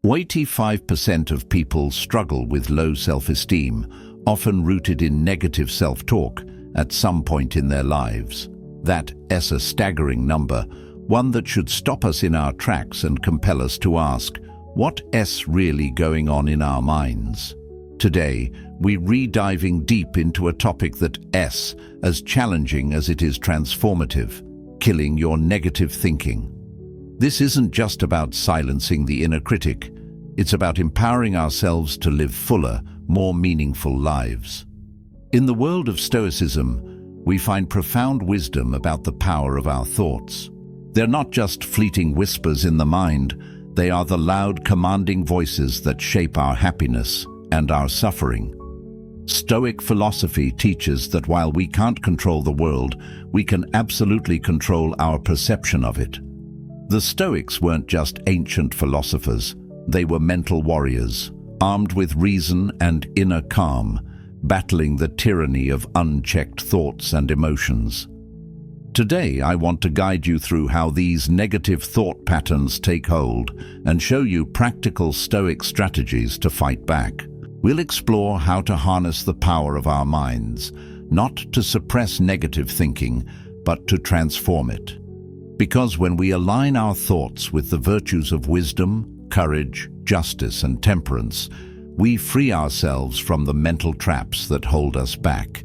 85% of people struggle with low self-esteem, often rooted in negative self-talk at some point in their lives. That's a staggering number, one that should stop us in our tracks and compel us to ask, what's really going on in our minds? Today, we're diving deep into a topic that's as challenging as it is transformative: killing your negative thinking. This isn't just about silencing the inner critic, it's about empowering ourselves to live fuller, more meaningful lives. In the world of Stoicism, we find profound wisdom about the power of our thoughts. They're not just fleeting whispers in the mind, they are the loud, commanding voices that shape our happiness and our suffering. Stoic philosophy teaches that while we can't control the world, we can absolutely control our perception of it. The Stoics weren't just ancient philosophers, they were mental warriors, armed with reason and inner calm, battling the tyranny of unchecked thoughts and emotions. Today, I want to guide you through how these negative thought patterns take hold and show you practical Stoic strategies to fight back. We'll explore how to harness the power of our minds, not to suppress negative thinking, but to transform it. Because when we align our thoughts with the virtues of wisdom, courage, justice, and temperance, we free ourselves from the mental traps that hold us back.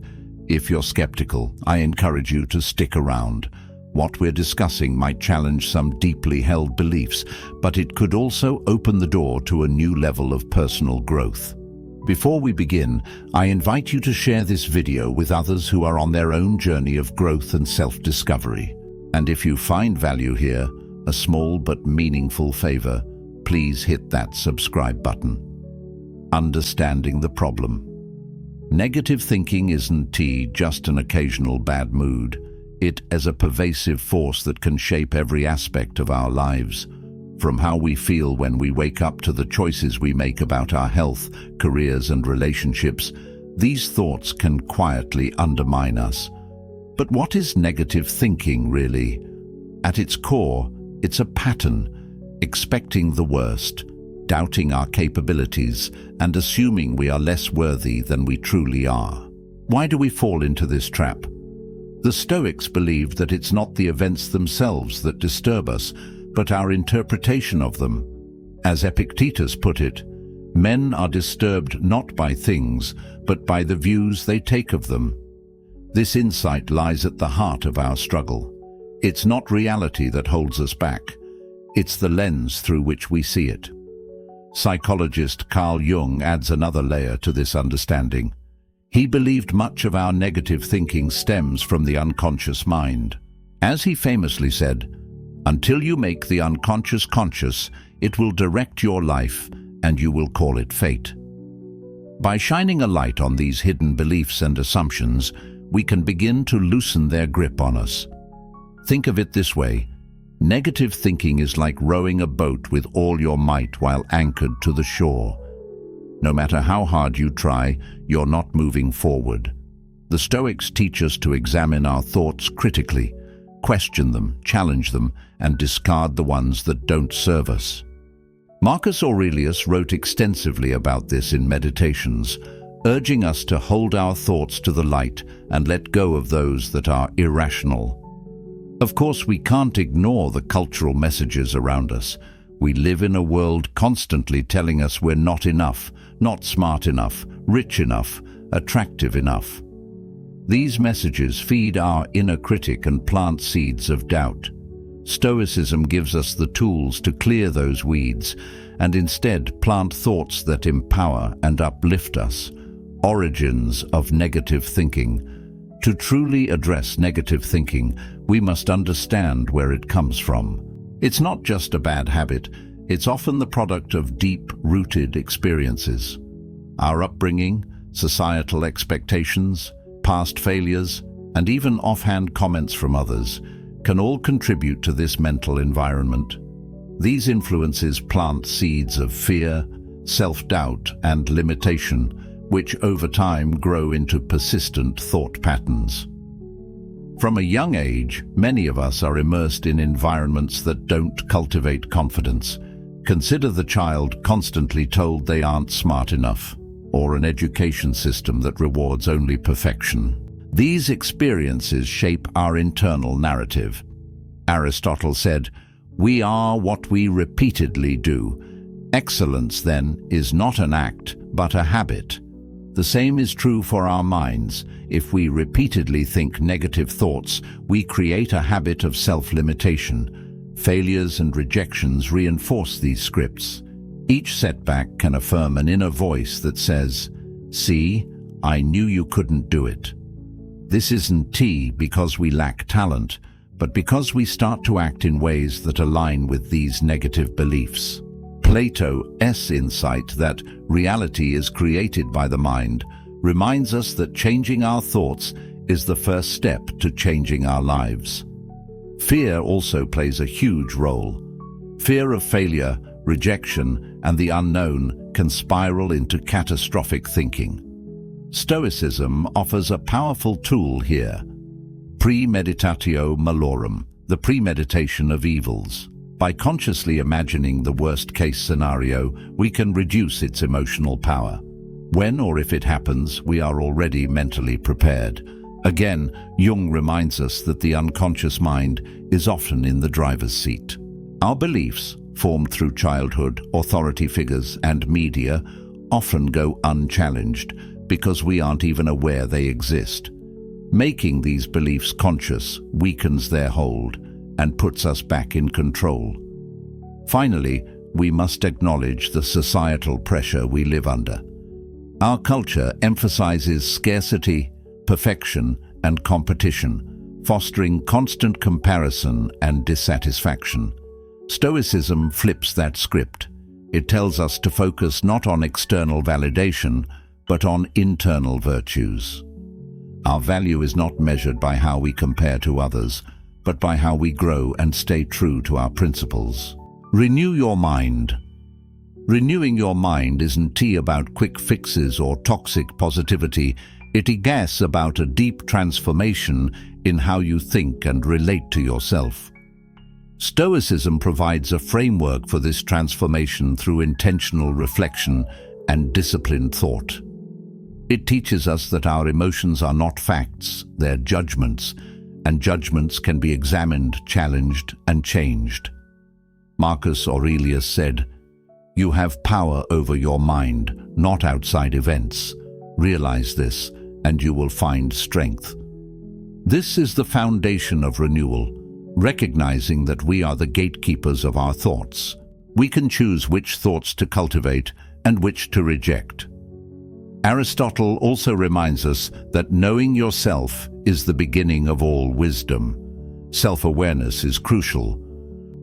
If you're skeptical, I encourage you to stick around. What we're discussing might challenge some deeply held beliefs, but it could also open the door to a new level of personal growth. Before we begin, I invite you to share this video with others who are on their own journey of growth and self-discovery. And if you find value here, a small but meaningful favor, please hit that subscribe button. Understanding the problem. Negative thinking isn't just an occasional bad mood. It is a pervasive force that can shape every aspect of our lives. From how we feel when we wake up to the choices we make about our health, careers, and relationships, these thoughts can quietly undermine us. But what is negative thinking really? At its core, it's a pattern, expecting the worst, doubting our capabilities, and assuming we are less worthy than we truly are. Why do we fall into this trap? The Stoics believed that it's not the events themselves that disturb us, but our interpretation of them. As Epictetus put it, men are disturbed not by things, but by the views they take of them. This insight lies at the heart of our struggle. It's not reality that holds us back. It's the lens through which we see it. Psychologist Carl Jung adds another layer to this understanding. He believed much of our negative thinking stems from the unconscious mind. As he famously said, "Until you make the unconscious conscious, it will direct your life and you will call it fate." By shining a light on these hidden beliefs and assumptions, we can begin to loosen their grip on us. Think of it this way. Negative thinking is like rowing a boat with all your might while anchored to the shore. No matter how hard you try, you're not moving forward. The Stoics teach us to examine our thoughts critically, question them, challenge them, and discard the ones that don't serve us. Marcus Aurelius wrote extensively about this in Meditations, urging us to hold our thoughts to the light and let go of those that are irrational. Of course, we can't ignore the cultural messages around us. We live in a world constantly telling us we're not enough, not smart enough, rich enough, attractive enough. These messages feed our inner critic and plant seeds of doubt. Stoicism gives us the tools to clear those weeds and instead plant thoughts that empower and uplift us. Origins of negative thinking. To truly address negative thinking, we must understand where it comes from. It's not just a bad habit, it's often the product of deep-rooted experiences. Our upbringing, societal expectations, past failures, and even offhand comments from others can all contribute to this mental environment. These influences plant seeds of fear, self-doubt, and limitation, which over time grow into persistent thought patterns. From a young age, many of us are immersed in environments that don't cultivate confidence. Consider the child constantly told they aren't smart enough, or an education system that rewards only perfection. These experiences shape our internal narrative. Aristotle said, "We are what we repeatedly do." Excellence, then, is not an act, but a habit. The same is true for our minds. If we repeatedly think negative thoughts, we create a habit of self-limitation. Failures and rejections reinforce these scripts. Each setback can affirm an inner voice that says, "See, I knew you couldn't do it." This isn't because we lack talent, but because we start to act in ways that align with these negative beliefs. Plato's insight that reality is created by the mind reminds us that changing our thoughts is the first step to changing our lives. Fear also plays a huge role. Fear of failure, rejection, and the unknown can spiral into catastrophic thinking. Stoicism offers a powerful tool here: premeditatio malorum, the premeditation of evils. By consciously imagining the worst-case scenario, we can reduce its emotional power. When or if it happens, we are already mentally prepared. Again, Jung reminds us that the unconscious mind is often in the driver's seat. Our beliefs, formed through childhood, authority figures, and media, often go unchallenged because we aren't even aware they exist. Making these beliefs conscious weakens their hold and puts us back in control. Finally, we must acknowledge the societal pressure we live under. Our culture emphasizes scarcity, perfection, and competition, fostering constant comparison and dissatisfaction. Stoicism flips that script. It tells us to focus not on external validation, but on internal virtues. Our value is not measured by how we compare to others, but by how we grow and stay true to our principles. Renew your mind. Renewing your mind isn't about quick fixes or toxic positivity. It is about a deep transformation in how you think and relate to yourself. Stoicism provides a framework for this transformation through intentional reflection and disciplined thought. It teaches us that our emotions are not facts, they're judgments, and judgments can be examined, challenged, and changed. Marcus Aurelius said, "You have power over your mind, not outside events. Realize this, and you will find strength." This is the foundation of renewal, recognizing that we are the gatekeepers of our thoughts. We can choose which thoughts to cultivate and which to reject. Aristotle also reminds us that knowing yourself is the beginning of all wisdom. Self-awareness is crucial.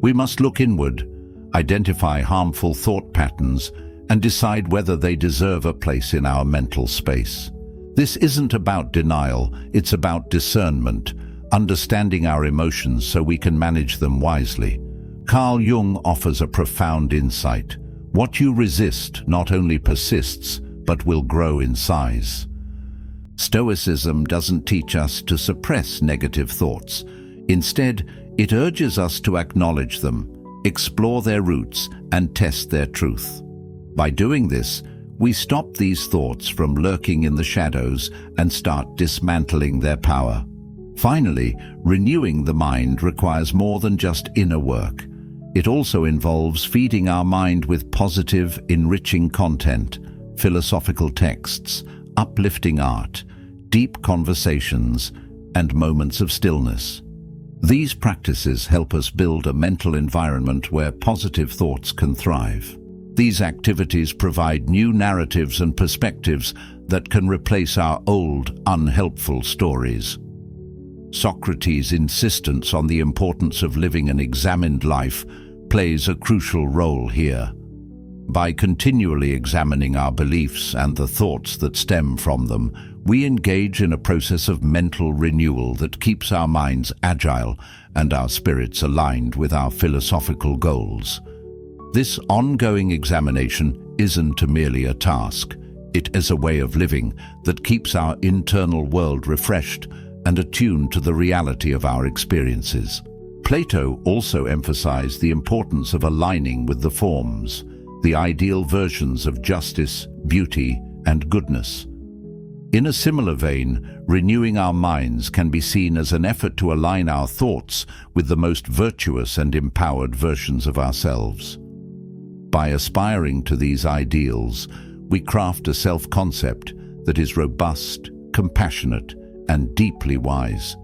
We must look inward, identify harmful thought patterns, and decide whether they deserve a place in our mental space. This isn't about denial, it's about discernment, understanding our emotions so we can manage them wisely. Carl Jung offers a profound insight. What you resist not only persists, but will grow in size. Stoicism doesn't teach us to suppress negative thoughts. Instead, it urges us to acknowledge them, explore their roots, and test their truth. By doing this, we stop these thoughts from lurking in the shadows and start dismantling their power. Finally, renewing the mind requires more than just inner work. It also involves feeding our mind with positive, enriching content, philosophical texts, uplifting art, deep conversations, and moments of stillness. These practices help us build a mental environment where positive thoughts can thrive. These activities provide new narratives and perspectives that can replace our old, unhelpful stories. Socrates' insistence on the importance of living an examined life plays a crucial role here. By continually examining our beliefs and the thoughts that stem from them, we engage in a process of mental renewal that keeps our minds agile and our spirits aligned with our philosophical goals. This ongoing examination isn't merely a task. It is a way of living that keeps our internal world refreshed and attuned to the reality of our experiences. Plato also emphasized the importance of aligning with the forms, the ideal versions of justice, beauty, and goodness. In a similar vein, renewing our minds can be seen as an effort to align our thoughts with the most virtuous and empowered versions of ourselves. By aspiring to these ideals, we craft a self-concept that is robust, compassionate, and deeply wise.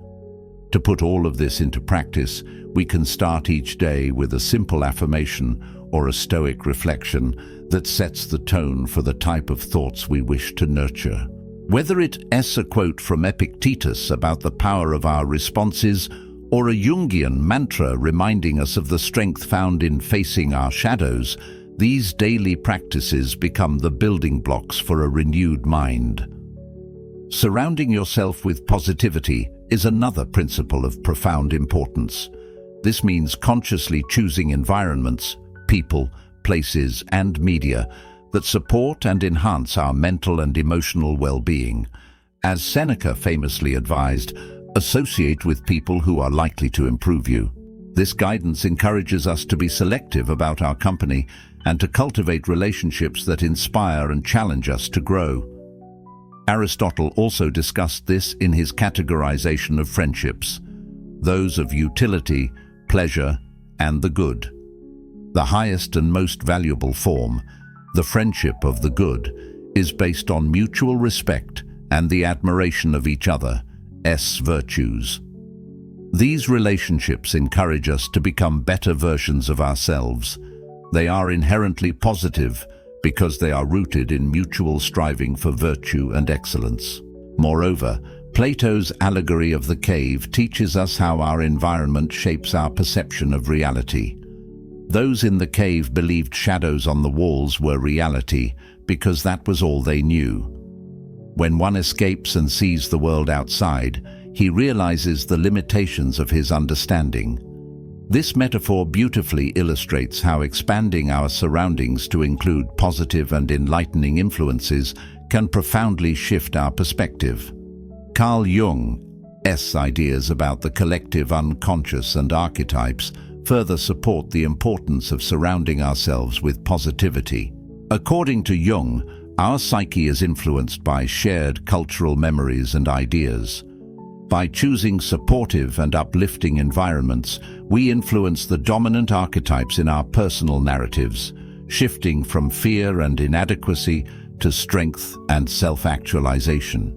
To put all of this into practice, we can start each day with a simple affirmation or a Stoic reflection that sets the tone for the type of thoughts we wish to nurture. Whether it's a quote from Epictetus about the power of our responses, or a Jungian mantra reminding us of the strength found in facing our shadows, these daily practices become the building blocks for a renewed mind. Surrounding yourself with positivity is another principle of profound importance. This means consciously choosing environments, people, places, and media that support and enhance our mental and emotional well-being. As Seneca famously advised, associate with people who are likely to improve you. This guidance encourages us to be selective about our company and to cultivate relationships that inspire and challenge us to grow. Aristotle also discussed this in his categorization of friendships: those of utility, pleasure, and the good. The highest and most valuable form, the friendship of the good, is based on mutual respect and the admiration of each other's virtues. These relationships encourage us to become better versions of ourselves. They are inherently positive because they are rooted in mutual striving for virtue and excellence. Moreover, Plato's allegory of the cave teaches us how our environment shapes our perception of reality. Those in the cave believed shadows on the walls were reality because that was all they knew. When one escapes and sees the world outside, he realizes the limitations of his understanding. This metaphor beautifully illustrates how expanding our surroundings to include positive and enlightening influences can profoundly shift our perspective. Carl Jung's ideas about the collective unconscious and archetypes further support the importance of surrounding ourselves with positivity. According to Jung, our psyche is influenced by shared cultural memories and ideas. By choosing supportive and uplifting environments, we influence the dominant archetypes in our personal narratives, shifting from fear and inadequacy to strength and self-actualization.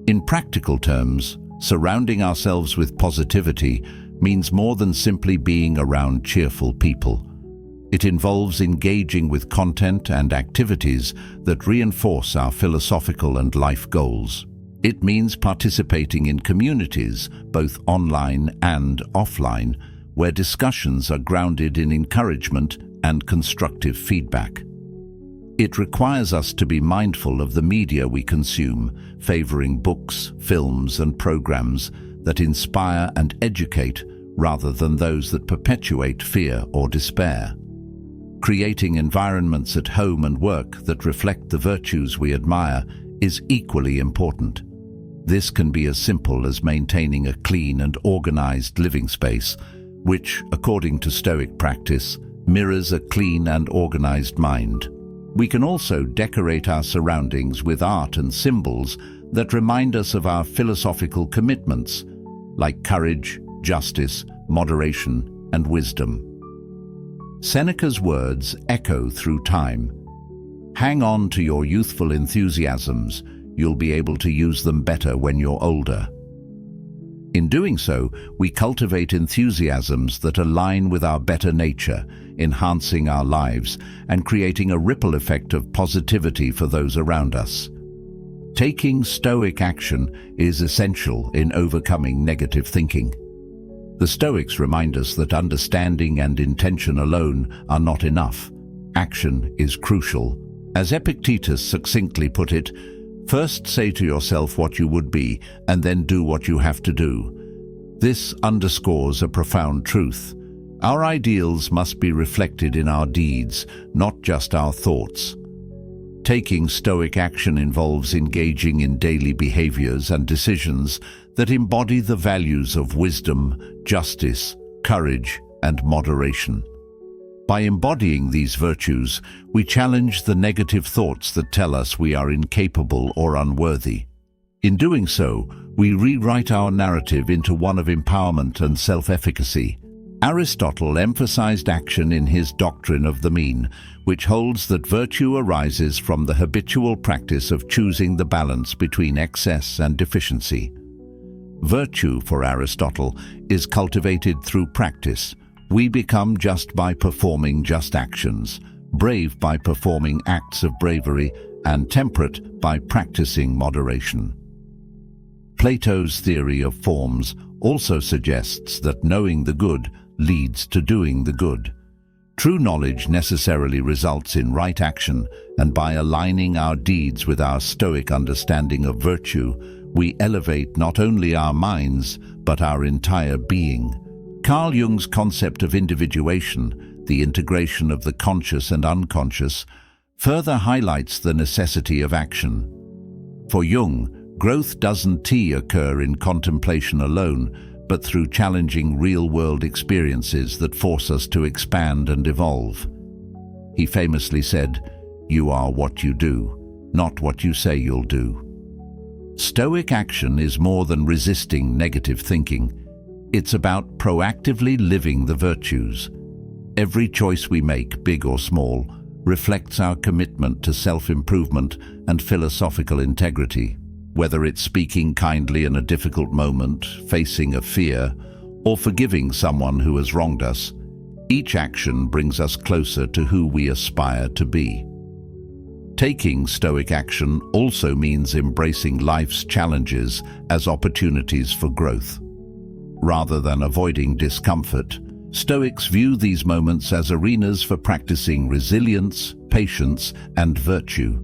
In practical terms, surrounding ourselves with positivity means more than simply being around cheerful people. It involves engaging with content and activities that reinforce our philosophical and life goals. It means participating in communities, both online and offline, where discussions are grounded in encouragement and constructive feedback. It requires us to be mindful of the media we consume, favoring books, films, and programs that inspire and educate rather than those that perpetuate fear or despair. Creating environments at home and work that reflect the virtues we admire is equally important. This can be as simple as maintaining a clean and organized living space, which, according to Stoic practice, mirrors a clean and organized mind. We can also decorate our surroundings with art and symbols that remind us of our philosophical commitments, like courage, justice, moderation, and wisdom. Seneca's words echo through time. Hang on to your youthful enthusiasms. You'll be able to use them better when you're older. In doing so, we cultivate enthusiasms that align with our better nature, enhancing our lives and creating a ripple effect of positivity for those around us. Taking Stoic action is essential in overcoming negative thinking. The Stoics remind us that understanding and intention alone are not enough. Action is crucial. As Epictetus succinctly put it, first say to yourself what you would be, and then do what you have to do. This underscores a profound truth. Our ideals must be reflected in our deeds, not just our thoughts. Taking Stoic action involves engaging in daily behaviors and decisions that embody the values of wisdom, justice, courage, and moderation. By embodying these virtues, we challenge the negative thoughts that tell us we are incapable or unworthy. In doing so, we rewrite our narrative into one of empowerment and self-efficacy. Aristotle emphasized action in his doctrine of the mean, which holds that virtue arises from the habitual practice of choosing the balance between excess and deficiency. Virtue, for Aristotle, is cultivated through practice. We become just by performing just actions, brave by performing acts of bravery, and temperate by practicing moderation. Plato's theory of forms also suggests that knowing the good leads to doing the good. True knowledge necessarily results in right action, and by aligning our deeds with our Stoic understanding of virtue, we elevate not only our minds, but our entire being. Carl Jung's concept of individuation, the integration of the conscious and unconscious, further highlights the necessity of action. For Jung, growth doesn't occur in contemplation alone, but through challenging real-world experiences that force us to expand and evolve. He famously said, "You are what you do, not what you say you'll do." Stoic action is more than resisting negative thinking. It's about proactively living the virtues. Every choice we make, big or small, reflects our commitment to self-improvement and philosophical integrity. Whether it's speaking kindly in a difficult moment, facing a fear, or forgiving someone who has wronged us, each action brings us closer to who we aspire to be. Taking Stoic action also means embracing life's challenges as opportunities for growth. Rather than avoiding discomfort, Stoics view these moments as arenas for practicing resilience, patience, and virtue.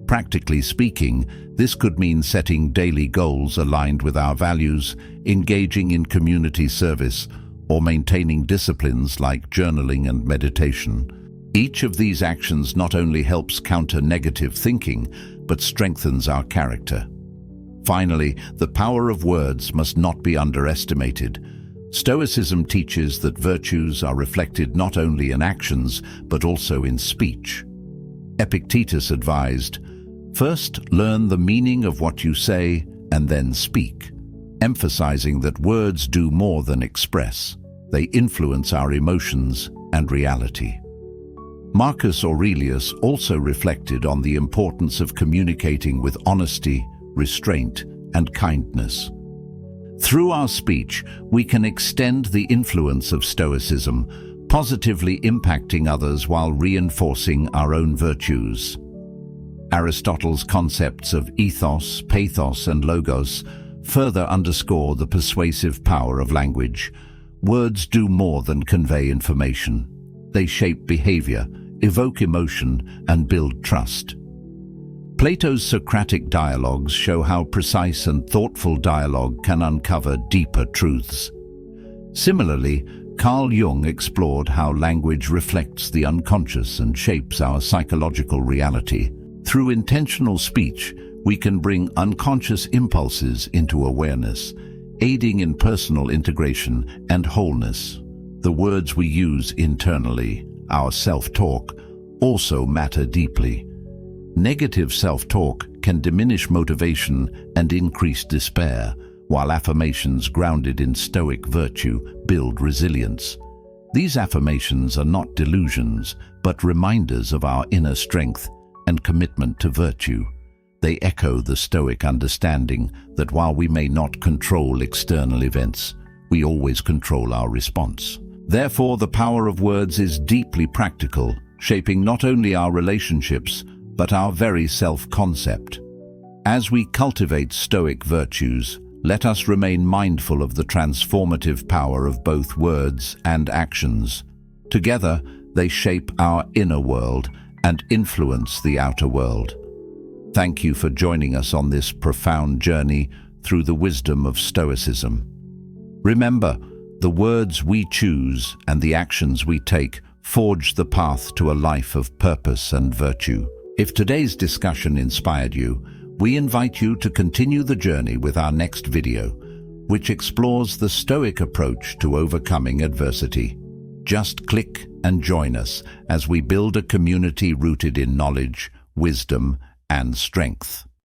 Practically speaking, this could mean setting daily goals aligned with our values, engaging in community service, or maintaining disciplines like journaling and meditation. Each of these actions not only helps counter negative thinking, but strengthens our character. Finally, the power of words must not be underestimated. Stoicism teaches that virtues are reflected not only in actions, but also in speech. Epictetus advised, "First, learn the meaning of what you say and then speak," emphasizing that words do more than express. They influence our emotions and reality. Marcus Aurelius also reflected on the importance of communicating with honesty, restraint, and kindness. Through our speech, we can extend the influence of Stoicism, positively impacting others while reinforcing our own virtues. Aristotle's concepts of ethos, pathos, and logos further underscore the persuasive power of language. Words do more than convey information. They shape behavior, evoke emotion, and build trust. Plato's Socratic dialogues show how precise and thoughtful dialogue can uncover deeper truths. Similarly, Carl Jung explored how language reflects the unconscious and shapes our psychological reality. Through intentional speech, we can bring unconscious impulses into awareness, aiding in personal integration and wholeness. The words we use internally, our self-talk, also matter deeply. Negative self-talk can diminish motivation and increase despair, while affirmations grounded in Stoic virtue build resilience. These affirmations are not delusions, but reminders of our inner strength and commitment to virtue. They echo the Stoic understanding that while we may not control external events, we always control our response. Therefore, the power of words is deeply practical, shaping not only our relationships, but our very self-concept. As we cultivate Stoic virtues, let us remain mindful of the transformative power of both words and actions. Together, they shape our inner world and influence the outer world. Thank you for joining us on this profound journey through the wisdom of Stoicism. Remember, the words we choose and the actions we take forge the path to a life of purpose and virtue. If today's discussion inspired you, we invite you to continue the journey with our next video, which explores the Stoic approach to overcoming adversity. Just click and join us as we build a community rooted in knowledge, wisdom, and strength.